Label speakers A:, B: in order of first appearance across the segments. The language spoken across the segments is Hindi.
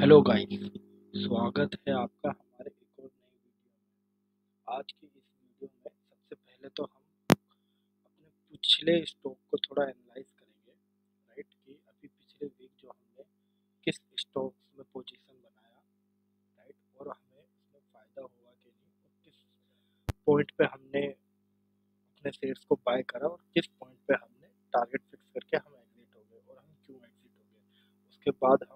A: हेलो गाइस, स्वागत है आपका हमारे एक और नई वीडियो में। आज की इस वीडियो में सबसे पहले तो हम अपने पिछले स्टॉक को थोड़ा एनालाइज करेंगे, राइट। कि अभी पिछले वीक जो हमने किस स्टॉक्स में पोजीशन बनाया, राइट, और हमें उसमें फ़ायदा हुआ कि नहीं, और किस पॉइंट पे हमने अपने शेयर्स को बाय करा और किस पॉइंट पे हमने टारगेट फिक्स करके हम एग्जिट हो गए और हम क्यों एग्जिट हो गए। उसके बाद हम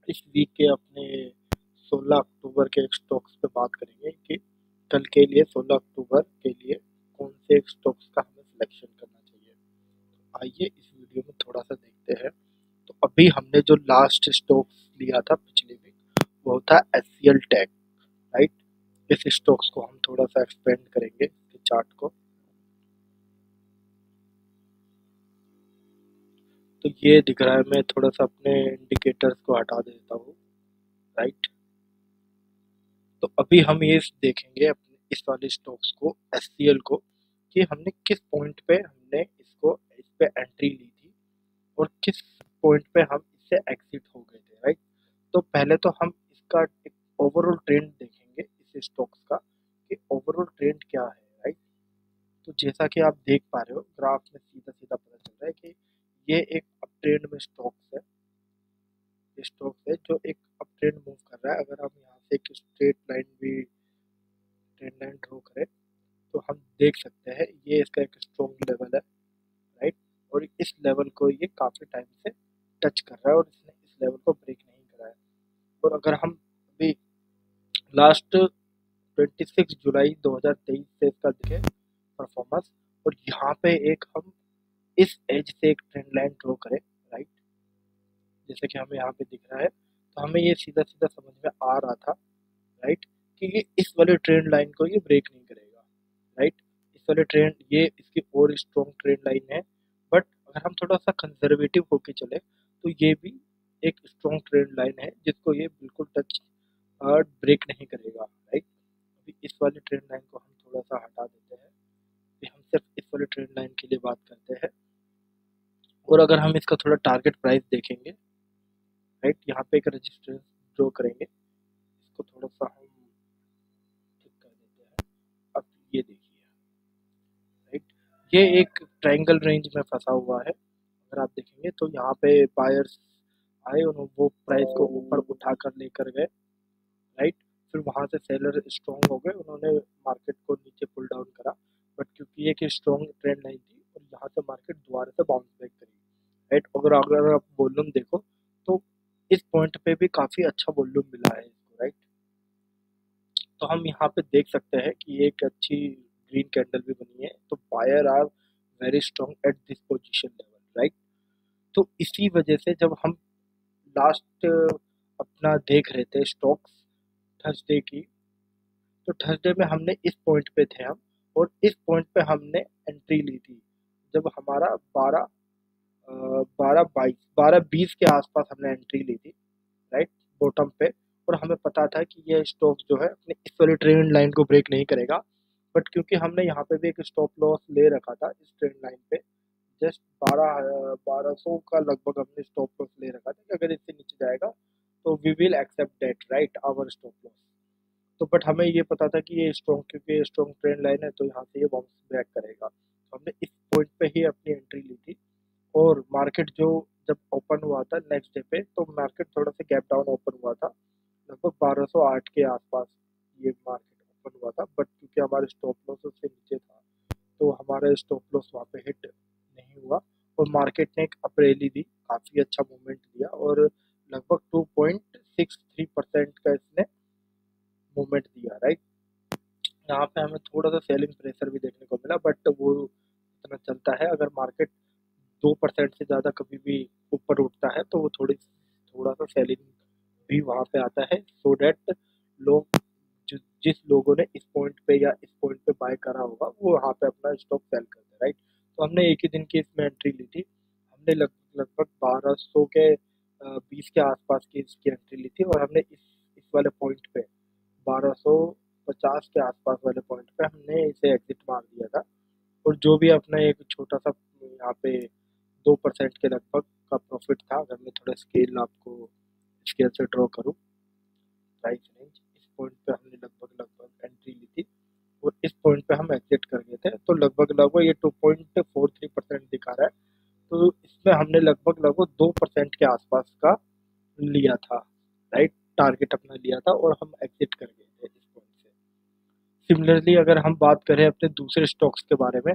A: इस वीक के अपने 16 अक्टूबर के स्टॉक्स पे बात करेंगे कि कल के लिए 16 अक्टूबर के लिए कौन से स्टॉक्स का हमें सिलेक्शन करना चाहिए। तो आइए इस वीडियो में थोड़ा सा देखते हैं। तो अभी हमने जो लास्ट स्टॉक्स लिया था पिछले वीक, वो था एचसीएल टेक, राइट। इस स्टॉक्स को हम थोड़ा सा एक्सपेंड करेंगे इसके चार्ट को। तो ये दिख रहा है, मैं थोड़ा सा अपने इंडिकेटर्स को हटा देता हूँ, राइट। तो अभी हम ये देखेंगे अपने इस वाले स्टॉक्स को, एचसीएल को, कि हमने किस पॉइंट पे हमने इस पे एंट्री ली थी और किस पॉइंट पे हम इससे एग्जिट हो गए थे, राइट। तो पहले तो हम इसका एक ओवरऑल ट्रेंड देखेंगे इस स्टॉक्स का, कि ओवरऑल ट्रेंड क्या है, राइट। तो जैसा कि आप देख पा रहे हो ग्राफ में सीधा सीधा पता चल रहा है कि ये एक अप ट्रेंड में स्टॉक्स है जो एक अप ट्रेंड मूव कर रहा है। अगर हम यहाँ से एक स्ट्रेट लाइन भी ट्रेंड लाइन ड्रॉ करें तो हम देख सकते हैं ये इसका एक स्ट्रॉन्ग लेवल है, राइट। और इस लेवल को ये काफ़ी टाइम से टच कर रहा है और इसने इस लेवल को ब्रेक नहीं करा है। और अगर हम अभी लास्ट 26 जुलाई 2023 से इसका देखें परफॉर्मेंस, और यहाँ पे एक हम इस एज से एक ट्रेंड लाइन ड्रॉ करें, राइट, जैसे कि हमें यहाँ पे दिख रहा है, तो हमें ये सीधा सीधा समझ में आ रहा था, राइट, कि ये इस वाले ट्रेंड लाइन को ये ब्रेक नहीं करेगा, राइट। इस वाले ट्रेंड, ये इसकी और स्ट्रॉन्ग ट्रेंड लाइन है, बट अगर हम थोड़ा सा कंजर्वेटिव होके चले तो ये भी एक स्ट्रॉन्ग ट्रेंड लाइन है जिसको ये बिल्कुल टच ब्रेक नहीं करेगा, राइट। अभी इस वाले ट्रेंड लाइन को हम थोड़ा सा हटा देते हैं, कि हम सिर्फ इस वाले ट्रेंड लाइन के लिए बात करते हैं। और अगर हम इसका थोड़ा टारगेट प्राइस देखेंगे, राइट, यहाँ पे एक रजिस्टेंस ड्रॉ करेंगे, इसको थोड़ा सा हम ठीक कर देते हैं। अब ये देखिए, राइट, ये एक ट्रायंगल रेंज में फंसा हुआ है। अगर आप देखेंगे तो यहाँ पे बायर्स आए, उन्होंने वो प्राइस को ऊपर उठा कर लेकर गए, राइट। फिर वहाँ से सेलर स्ट्रॉन्ग हो गए, उन्होंने मार्केट को नीचे पुल डाउन करा, बट क्योंकि ये एक स्ट्रॉन्ग ट्रेंड नहीं थी और यहाँ से मार्केट दोबारा से बाउंस बैक करी, राइट। अगर अगर आप वॉल्यूम देखो तो इस पॉइंट पे भी काफ़ी अच्छा वॉल्यूम मिला है इसको, राइट। तो हम यहाँ पे देख सकते हैं कि एक अच्छी ग्रीन कैंडल भी बनी है, तो buyer are very strong at this position level, right. तो इसी वजह से जब हम लास्ट अपना देख रहे थे स्टॉक्स थर्सडे की, तो थर्सडे में हमने इस पॉइंट पे थे हम, और इस पॉइंट पे हमने एंट्री ली थी जब हमारा 12-20 के आसपास हमने एंट्री ली थी, राइट, बॉटम पे। और हमें पता था कि ये स्टॉक जो है अपने इस वाली ट्रेंड लाइन को ब्रेक नहीं करेगा, बट क्योंकि हमने यहाँ पे भी एक स्टॉप लॉस ले रखा था इस ट्रेंड लाइन पे, जस्ट 1200 का लगभग हमने स्टॉप लॉस ले रखा था कि अगर इससे नीचे जाएगा तो we will accept that, right, our stop loss. तो बट हमें ये पता था कि ये स्ट्रॉन्ग, क्योंकि ये स्ट्रॉन्ग ट्रेंड लाइन है तो यहाँ से ये बाउंस बैक करेगा, तो हमने इस पॉइंट पे ही अपनी एंट्री ली थी। और मार्केट जो जब ओपन हुआ था नेक्स्ट डे पे, तो मार्केट थोड़ा सा गैप डाउन ओपन हुआ था, लगभग 1208 के आसपास ये मार्केट ओपन हुआ था, बट क्योंकि हमारे स्टॉप लॉस उससे नीचे था तो हमारा स्टॉप लॉस वहाँ पे हिट नहीं हुआ, और मार्केट ने एक अप्रैली दी, काफ़ी अच्छा मूवमेंट दिया, और लगभग 2.63% का इसने मूवमेंट दिया, राइट। यहाँ पे हमें थोड़ा सा सेलिंग प्रेशर भी देखने को मिला, बट वो इतना चलता है, अगर मार्केट 2% से ज़्यादा कभी भी ऊपर उठता है तो वो थोड़ा सा सेलिंग भी वहाँ पे आता है, सो डैट लोग जिस लोगों ने इस पॉइंट पे या इस पॉइंट पे बाय करा होगा वो वहाँ पे अपना स्टॉक सेल करते हैं, राइट। तो हमने एक ही दिन की इसमें एंट्री ली थी, हमने लगभग 1200 के 20 के आसपास की इसकी एंट्री ली थी, और हमने इस वाले पॉइंट पे 1250 के आसपास वाले पॉइंट पे हमने इसे एग्जिट मार दिया था। और जो भी अपना एक छोटा सा यहाँ पे 2% के लगभग का प्रॉफिट था, अगर मैं थोड़ा स्केल आपको स्केल से ड्रॉ करूँ प्राइस रेंज, इस पॉइंट पे हमने लगभग एंट्री ली थी और इस पॉइंट पे हम एग्जिट कर गए थे। तो लगभग ये 2.43% दिखा रहा है। तो इसमें हमने लगभग 2% के आसपास का लिया था, राइट, टारगेट अपना लिया था और हम एग्जिट कर गए थे इस पॉइंट से। सिमिलरली अगर हम बात करें अपने दूसरे स्टॉक्स के बारे में,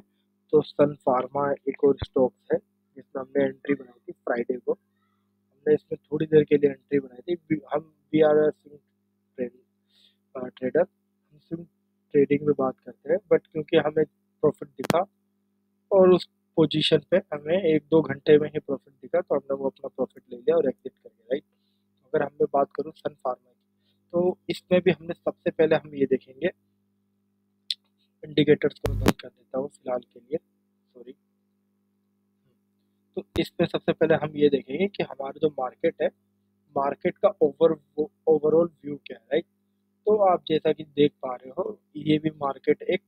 A: तो सन फार्मा एक और स्टॉक्स है जिसमें हमने एंट्री बनाई थी फ्राइडे को। हमने इसमें थोड़ी देर के लिए एंट्री बनाई थी। हम वी आर ट्रेडर, हम सिर्फ ट्रेडिंग में बात करते हैं, बट क्योंकि हमें प्रॉफिट दिखा और उस पोजीशन पे हमें 1-2 घंटे में ही प्रॉफिट दिखा, तो हमने वो अपना प्रॉफिट ले लिया और एग्जिट कर गया, राइट। अगर हम मैं बात करूँ सन फार्मा की, तो इसमें भी हमने सबसे पहले हम ये देखेंगे, इंडिकेटर्स को मैं बंद कर देता हूँ फिलहाल के लिए, सॉरी। तो इसमें सबसे पहले हम ये देखेंगे कि हमारा जो मार्केट है, मार्केट का ओवरऑल व्यू क्या है, राइट। तो आप जैसा कि देख पा रहे हो, ये भी मार्केट एक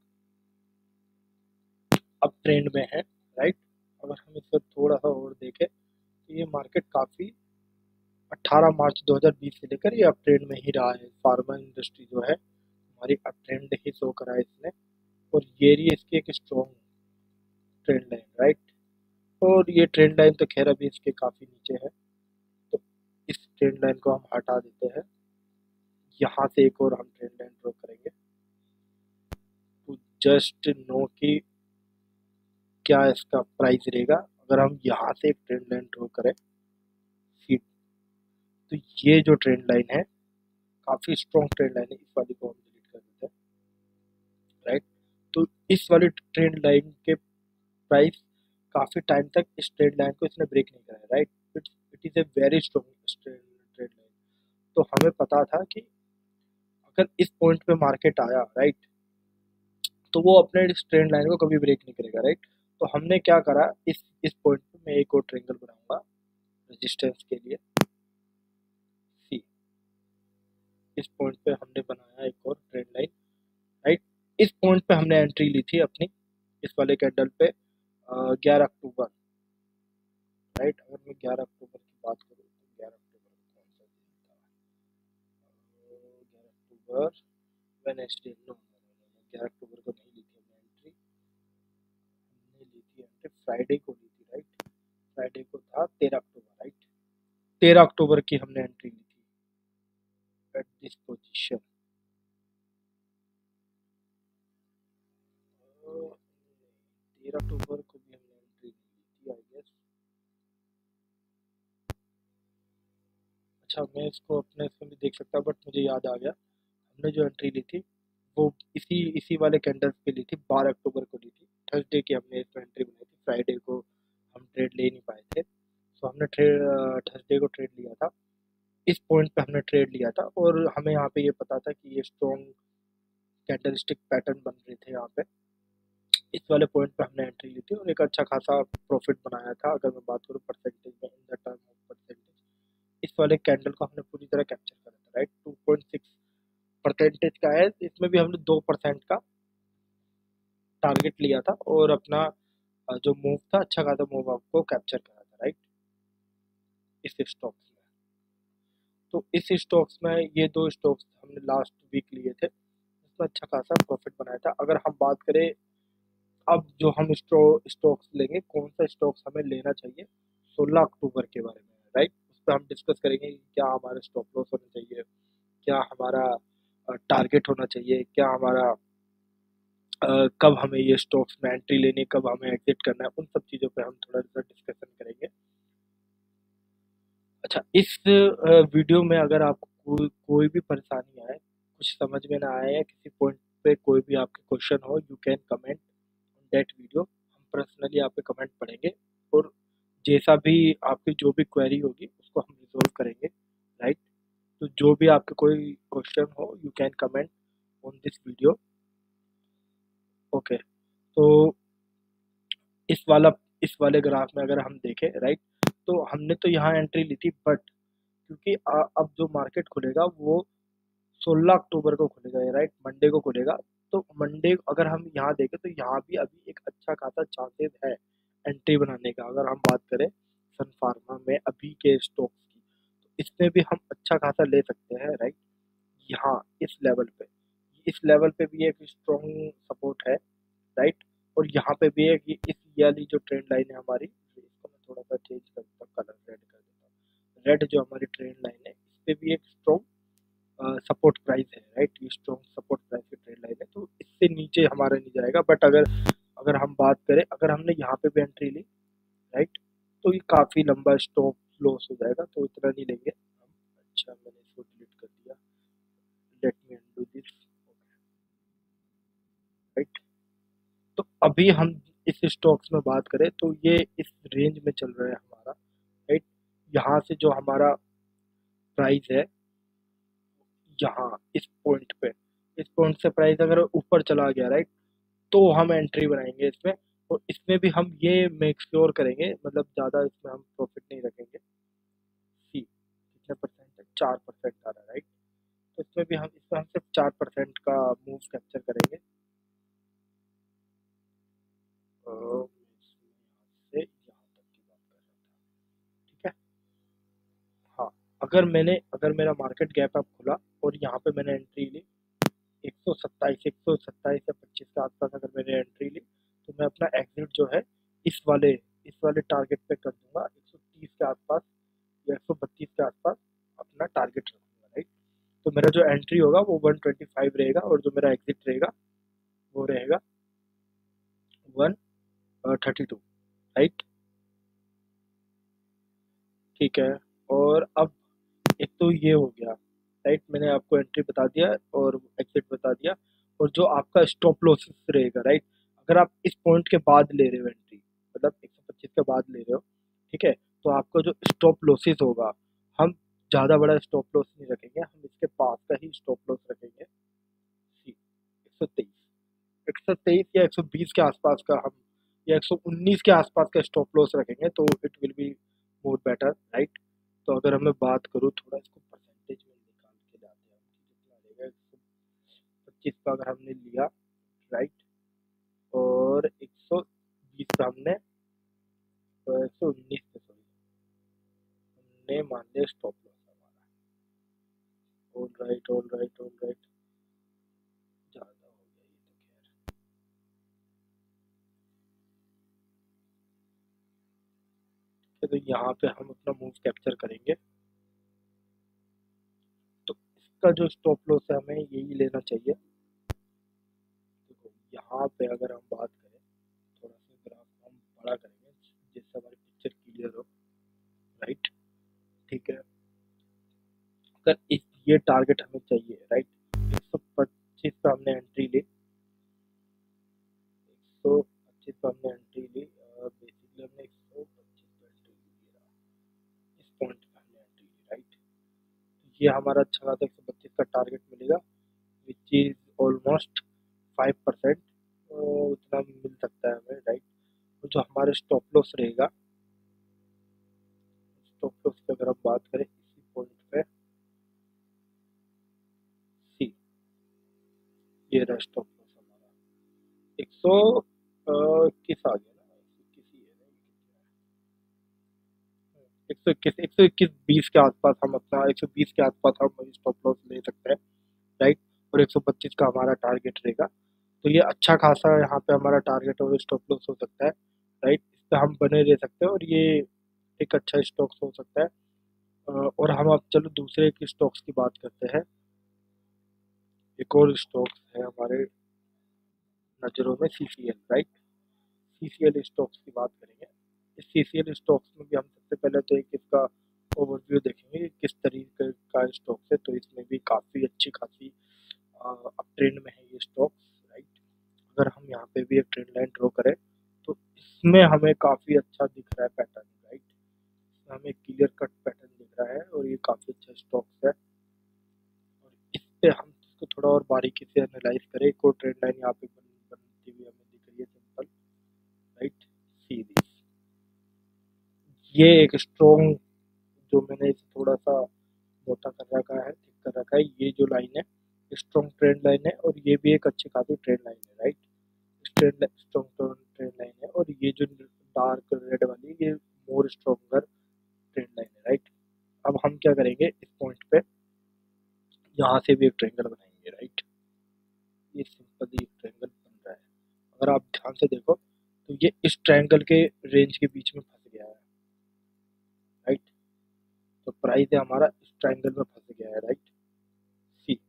A: अप ट्रेंड में है, राइट। अगर हम इसको थोड़ा सा और देखें तो ये मार्केट काफ़ी 18 मार्च 2020 से लेकर ये अप ट्रेंड में ही रहा है। फार्मा इंडस्ट्री जो है हमारी अप ट्रेंड ही शो करा है इसने, और ये रही इसकी एक स्ट्रॉन्ग ट्रेंड लाइन, राइट। और ये ट्रेंड लाइन तो खैर अभी इसके काफ़ी नीचे है, तो इस ट्रेंड लाइन को हम हटा देते हैं। यहाँ से एक और हम ट्रेंड लाइन ड्रॉ करेंगे टू जस्ट नो कि क्या इसका प्राइस रहेगा। अगर हम यहाँ से एक ट्रेंड लाइन ड्रॉ करें सीट, तो ये जो ट्रेंड लाइन है काफ़ी स्ट्रॉन्ग ट्रेंड लाइन है, इस वाली को हम डिलीट कर देते हैं, राइट। तो इस वाली ट्रेंड लाइन के प्राइस काफ़ी टाइम तक इस ट्रेंड लाइन को इसने ब्रेक नहीं करा है, right. It is a very strong trend line. तो हमें पता था कि अगर इस पॉइंट पे मार्केट आया, राइट, तो वो अपने इस ट्रेंड लाइन को कभी ब्रेक नहीं करेगा, राइट। तो हमने क्या करा, इस पॉइंट पे मैं एक और ट्रायंगल बनाऊंगा रेजिस्टेंस के लिए, सी। इस पॉइंट पे हमने बनाया एक और ट्रेंड लाइन, राइट। इस पॉइंट पे हमने एंट्री ली थी अपनी इस वाले कैंडल पे 11 अक्टूबर, राइट। अगर मैं 11 अक्टूबर की बात करूँ तो 11 अक्टूबर कौन सा दिन था, 11 अक्टूबर वेडनेसडे, नो 11 अक्टूबर को नहीं ली थी हमने एंट्री, हमने ली थी एंट्री फ्राइडे को ली थी, राइट। फ्राइडे को था 13 अक्टूबर, राइट। 13 अक्टूबर की हमने एंट्री ली थी एट दिस पोजीशन। 13 अक्टूबर को भी हमने एंट्री ली थी आई गेस। अच्छा, मैं इसको अपने इसमें भी देख सकता, बट मुझे याद आ गया, हमने जो एंट्री ली थी वो इसी वाले कैंडल्स पे ली थी, 12 अक्टूबर को ली थी। थर्सडे की हमने इसमें एंट्री बनाई थी, फ्राइडे को हम ट्रेड ले नहीं पाए थे, तो हमने थर्सडे को ट्रेड लिया था। इस पॉइंट पे हमने ट्रेड लिया था और हमें यहाँ पे ये पता था कि ये स्ट्रॉन्ग कैंडलस्टिक पैटर्न बन रहे थे यहाँ पे। इस वाले पॉइंट पे हमने एंट्री ली थी और एक अच्छा खासा प्रॉफिट बनाया था। अगर मैं बात करूँ परसेंटेज में, in the term of percentage, इस वाले कैंडल को हमने पूरी तरह कैप्चर करा था, राइट। 2.6% का है, इसमें भी हमने 2% का टारगेट लिया था और अपना जो मूव था, अच्छा खासा मूव आपको कैप्चर करा था, राइट, इस स्टॉक्स में। तो इस स्टॉक्स में ये 2 स्टॉक्स हमने लास्ट वीक लिए थे, इसमें अच्छा खासा प्रॉफिट बनाया था। अगर हम बात करें अब जो हम स्टॉक्स लेंगे, कौन सा स्टॉक्स हमें लेना चाहिए 16 अक्टूबर के बारे में, राइट, उस पर हम डिस्कस करेंगे कि क्या हमारा स्टॉप लॉस होना चाहिए, क्या हमारा टारगेट होना चाहिए, क्या हमारा कब हमें ये स्टॉक्स में एंट्री लेनी है, कब हमें एग्जिट करना है, उन सब चीज़ों पे हम थोड़ा सा डिस्कशन करेंगे। अच्छा, इस वीडियो में अगर आपको कोई भी परेशानी आए, कुछ समझ में ना आए या किसी पॉइंट पे कोई भी आपके क्वेश्चन हो, you can comment on that video. हम पर्सनली आप पे कमेंट पढ़ेंगे और जैसा भी आपकी जो भी क्वेरी होगी उसको हम रिजॉल्व करेंगे, राइट। तो जो भी आपके कोई क्वेश्चन हो, you can comment on this video, okay. तो इस वाले ग्राफ में अगर हम देखें, राइट, तो हमने तो यहाँ एंट्री ली थी, बट क्योंकि अब जो मार्केट खुलेगा वो 16 अक्टूबर को खुलेगा, राइट, मंडे को खुलेगा। तो मंडे अगर हम यहाँ देखें तो यहाँ भी अभी एक अच्छा खासा चांसेस है एंट्री बनाने का। अगर हम बात करें सन फार्मा में अभी के स्टॉक्स की, तो इसमें भी हम अच्छा अच्छा खासा ले सकते हैं, राइट। यहाँ इस लेवल पे भी एक स्ट्रॉन्ग सपोर्ट है, राइट। और यहाँ पे भी है कि इस ये वाली जो ट्रेंड लाइन है हमारी, इसको मैं थोड़ा सा चेंज करता हूँ, कलर रेड कर देता हूँ। रेड जो हमारी ट्रेंड लाइन है, इस पे भी एक स्ट्रॉन्ग सपोर्ट प्राइस है, राइट। ये स्ट्रॉन्ग सपोर्ट प्राइस की ट्रेंड लाइन है, तो इससे नीचे हमारा नहीं जाएगा। बट अगर अगर हम बात करें, अगर हमने यहाँ पे भी एंट्री ली, राइट, तो ये काफ़ी लंबा स्टॉप लॉस हो जाएगा, तो इतना नहीं लेंगे हम। अच्छा, मैंने इसको डिलीट कर दिया। Let me undo this, right. तो अभी हम इस स्टॉक्स में बात करें तो ये इस रेंज में चल रहा है हमारा, राइट। यहाँ से जो हमारा प्राइस है, यहाँ इस पॉइंट से प्राइस अगर ऊपर चला गया, राइट, तो हम एंट्री बनाएंगे इसमें। और इसमें भी हम ये मेक श्योर करेंगे, मतलब ज़्यादा इसमें हम प्रॉफिट नहीं रखेंगे। सी कितने परसेंट है, 4% आ रहा है, राइट। तो इसमें हम सिर्फ 4% का मूव कैप्चर करेंगे। से यहाँ तक की बात कर रहा था, ठीक है। हाँ, अगर मेरा मार्केट गैप अप खुला और यहाँ पे मैंने एंट्री ली 127 या 25 के आसपास, अगर मैंने एंट्री ली, तो मैं अपना एग्जिट जो है इस वाले इस वाले टारगेट पे कर दूंगा, 130 के आसपास या 132 के आसपास अपना टारगेट रखूंगा, राइट। तो मेरा जो एंट्री होगा वो 125 रहेगा, और जो मेरा एग्जिट रहेगा वो रहेगा 132, राइट। ठीक है। और अब एक तो ये हो गया, राइट, मैंने आपको एंट्री बता दिया और एग्जिट बता दिया। और जो आपका स्टॉप लॉसेस रहेगा, राइट, अगर आप इस पॉइंट के बाद ले रहे हो एंट्री, मतलब 125 के बाद ले रहे हो, ठीक है, तो आपका जो स्टॉप लॉसेस होगा, हम ज़्यादा बड़ा स्टॉप लॉस नहीं रखेंगे, हम इसके पास का ही स्टॉप लॉस रखेंगे। सी 123 या 120 के आसपास का हम, या 119 के आसपास का स्टॉप लॉस रखेंगे, तो it will be more better, right. तो अगर हमें बात करूँ, थोड़ा इसको परसेंटेज में निकाल के जाते हैं हम कि कितना रहेगा। 125 का अगर हमने लिया, राइट, और 120 का हमने, 119 पे सॉरी हमने मान लिया स्टॉप लॉस हमारा। All right, all right, all right, ज़्यादा हो गया ये तो। खैर, तो यहाँ पे हम अपना मूव कैप्चर करेंगे। तो इसका जो स्टॉप लॉस है हमें यही लेना चाहिए। देखो, यहाँ पे अगर हम बात करें, थोड़ा सा ग्राफ हम बड़ा करेंगे जिससे हमारी पिक्चर क्लियर हो, राइट। ठीक है। अगर इस ये टारगेट हमें चाहिए, राइट, 125 पे हमने एंट्री ली, 125 पे हमने एंट्री ली, बेसिकली हमने 125 पे एंट्री ली, इस पॉइंट पे हमने एंट्री ली, राइट। ये हमारा अच्छा खासा 125 का टारगेट मिलेगा, विच इज ऑलमोस्ट 5%, उतना मिल सकता है हमें, राइट। तो जो हमारे स्टॉप लॉस रहेगा, स्टॉप लॉस की अगर हम बात करें इसी पॉइंट पे, सी ये रहा स्टॉप लॉस हमारा 121 आ गया ना, 121 ही है ना, 121 20 के आसपास हम अपना 120 के आसपास हम स्टॉप लॉस ले सकते हैं, राइट। और 125 का हमारा टारगेट रहेगा। तो ये अच्छा खासा यहाँ पे हमारा टारगेट और स्टॉप लॉस हो सकता है, राइट। इस पे हम बने रह सकते हैं और ये एक अच्छा स्टॉक्स हो सकता है। और हम अब चलो दूसरे के स्टॉक्स की बात करते हैं। एक और स्टॉक्स है हमारे नज़रों में, सीसीएल, राइट। सीसीएल स्टॉक्स की बात करेंगे। इस सीसीएल स्टॉक्स में भी हम सबसे पहले तो एक इसका ओवरव्यू देखेंगे कि किस तरीके का स्टॉक्स है। तो इसमें भी काफ़ी अच्छी खासी अप ट्रेंड में है ये स्टॉक्स, राइट। अगर हम यहाँ पे भी एक ट्रेंड लाइन ड्रॉ करें, तो इसमें हमें काफ़ी अच्छा दिख रहा है पैटर्न, राइट। इसमें हमें क्लियर कट पैटर्न दिख रहा है और ये काफ़ी अच्छा स्टॉक्स है। और इस पे हम इसको थोड़ा और बारीकी से एनालाइज करें। एक और ट्रेंड लाइन यहाँ पे बनती हुई हमें दिख रही है, सिंपल, राइट। सी दिस, ये एक स्ट्रॉन्ग, जो मैंने इसे थोड़ा सा मोटा कर रखा है, थिक कर रखा है, ये जो लाइन है स्ट्रॉन्ग ट्रेंड लाइन है, और ये भी एक अच्छी खासी ट्रेंड लाइन है, राइट। स्ट्रॉन्ग ट्रेंड लाइन है, और ये जो डार्क रेड वाली, ये मोर स्ट्रॉन्गर ट्रेंड लाइन है, राइट। अब हम क्या करेंगे, इस पॉइंट पे यहाँ से भी एक ट्रायंगल बनाएंगे, राइट। ये सिंपली एक ट्रायंगल बन रहा है। अगर आप ध्यान से देखो तो ये इस ट्रायंगल के रेंज के बीच में फंस गया है, राइट। तो प्राइस है हमारा इस ट्रायंगल में फंस गया है, राइट। सी,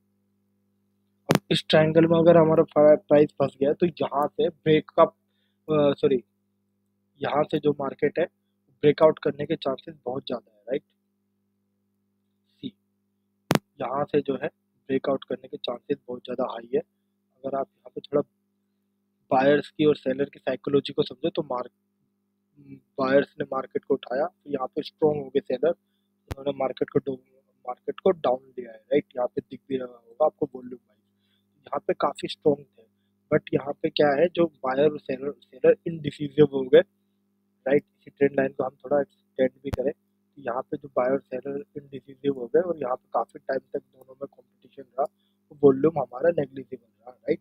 A: अब इस ट्रायंगल में अगर हमारा प्राइस फंस गया है तो यहाँ से ब्रेकअप, सॉरी, यहाँ से जो मार्केट है ब्रेकआउट करने के चांसेस बहुत ज़्यादा है, राइट। सी, यहाँ से जो है ब्रेकआउट करने के चांसेस बहुत ज़्यादा हाई है। अगर आप यहाँ पे थोड़ा बायर्स की और सेलर की साइकोलॉजी को समझो तो बायर्स ने मार्केट को उठाया, तो यहाँ पे स्ट्रॉन्ग हो गए सेलर, उन्होंने मार्केट को डाउन लिया है, राइट। यहाँ पे दिख भी रहा होगा आपको वॉल्यूम वाइज, यहाँ पे काफी स्ट्रॉन्ग थे। बट यहाँ पे क्या है, जो बायर और सेलर सेलर इनडिसिसिव हो गए, राइट। इसी ट्रेंड लाइन को हम थोड़ा एक्सटेंड भी करें तो यहाँ पे जो बायर सेलर इनडिसिसिव हो गए और यहाँ पे काफी टाइम तक दोनों में कंपटीशन रहा, वॉल्यूम हमारा नेग्लिजिबल रहा, राइट।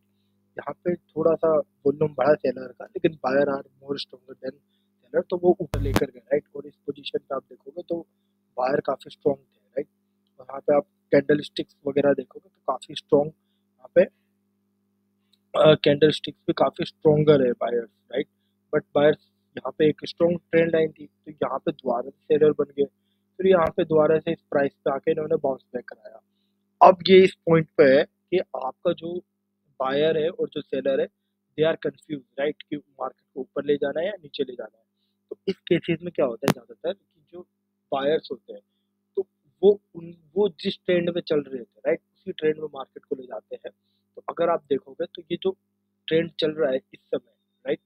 A: यहाँ पे थोड़ा सा वॉल्यूम बढ़ा सेलर का, लेकिन buyer are more stronger than seller, तो वो ऊपर लेकर गए, राइट। और इस पोजीशन पे आप देखोगे तो बायर काफी स्ट्रॉन्ग थे, राइट। और यहाँ पे आप कैंडल स्टिक्स वगैरह देखोगे तो काफी स्ट्रॉन्ग यहाँ पे कैंडल स्टिक्स भी काफी स्ट्रॉन्गर है बायर्स, राइट। बट बायर्स यहाँ पे एक स्ट्रॉन्ग ट्रेंड लाइन थी, तो यहाँ पे दोबारा से सेलर बन गए, फिर यहाँ पे दोबारा से इस प्राइस पे आके इन्होंने बाउंस बैक कराया। अब ये इस पॉइंट पे है कि आपका जो बायर है और जो सेलर है दे आर कंफ्यूज, राइट, कि मार्केट को ऊपर ले जाना है या नीचे ले जाना है। तो इस केसेस में क्या होता है ज्यादातर कि जो बायर्स होते हैं तो वो जिस ट्रेंड में चल रहे थे, राइट, उसी ट्रेंड में मार्केट को ले जाते हैं। तो अगर आप देखोगे तो ये जो ट्रेंड चल रहा है इस समय, राइट,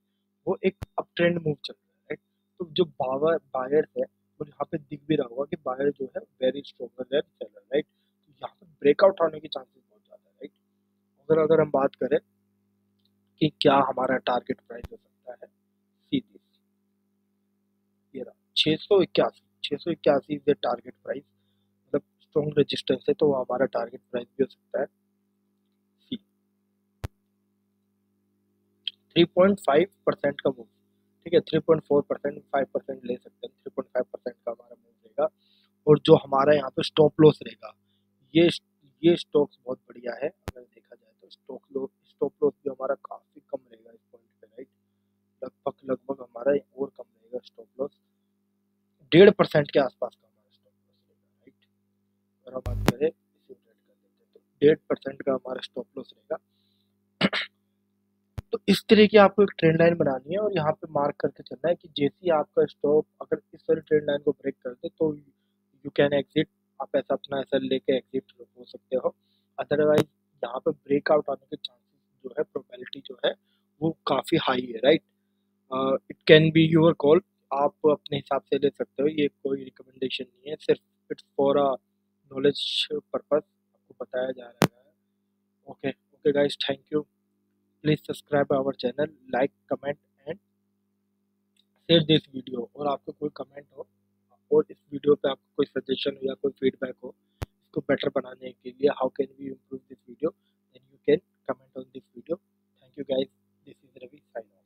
A: वो एक अप ट्रेंड मूव चल रहा है, राइट। तो जो बायर्स है और यहाँ पे दिख भी रहा होगा कि बायर जो है very stronger than seller, right. तो यहाँ पे ब्रेकआउट होने के चांसेस बहुत ज्यादा है, राइट। अगर हम बात करें कि क्या हमारा टारगेट प्राइस हो सकता है, सीधी ये रहा 681, 681 इज द टारगेट प्राइस, मतलब स्ट्रॉन्ग रेजिस्टेंस है, तो वो हमारा टारगेट प्राइस भी हो सकता है। सी, 3.5% का मूव, ठीक है, 3.4%, 5% ले सकते हैं, 3.5% का हमारा मूव रहेगा। और जो हमारा यहाँ पे स्टॉप लॉस रहेगा, ये ये स्टॉक्स बहुत बढ़िया है, अगर देखा जाए तो स्टॉप लॉस भी हमारा काफी कम रहेगा इस पॉइंट पे, राइट। लगभग हमारा और कम रहेगा स्टॉप लॉस, 1.5% के आसपास का हमारा स्टॉप लॉस रहेगा, राइट। अगर हम बात करें इसे ट्रेड कर देते हैं तो 1.5% का हमारा स्टॉप लॉस रहेगा। तो इस तरह की आपको एक ट्रेंड लाइन बनानी है और यहाँ पे मार्क करके चलना है कि जैसे ही आपका स्टॉप अगर इस वाली ट्रेंड लाइन को ब्रेक कर दे तो यू कैन एग्जिट, आप ऐसा अपना ऐसा लेके एग्जिट हो सकते हो। अदरवाइज यहाँ पे ब्रेकआउट आने के चांसेस जो है, प्रोबेबिलिटी जो है वो काफ़ी हाई है, right. It can be your call, आप अपने हिसाब से ले सकते हो, ये कोई रिकमेंडेशन नहीं है, सिर्फ it's for a knowledge purpose आपको बताया जा रहा है। Okay okay guys, thank you. Please subscribe our channel, like, comment and share this video. और आपको कोई कमेंट हो और इस वीडियो पे आपको कोई सजेशन हो या कोई फीडबैक हो इसको बेटर बनाने के लिए, how can we improve this video, then you can comment on this video. Thank you guys, this is Ravi, sign of.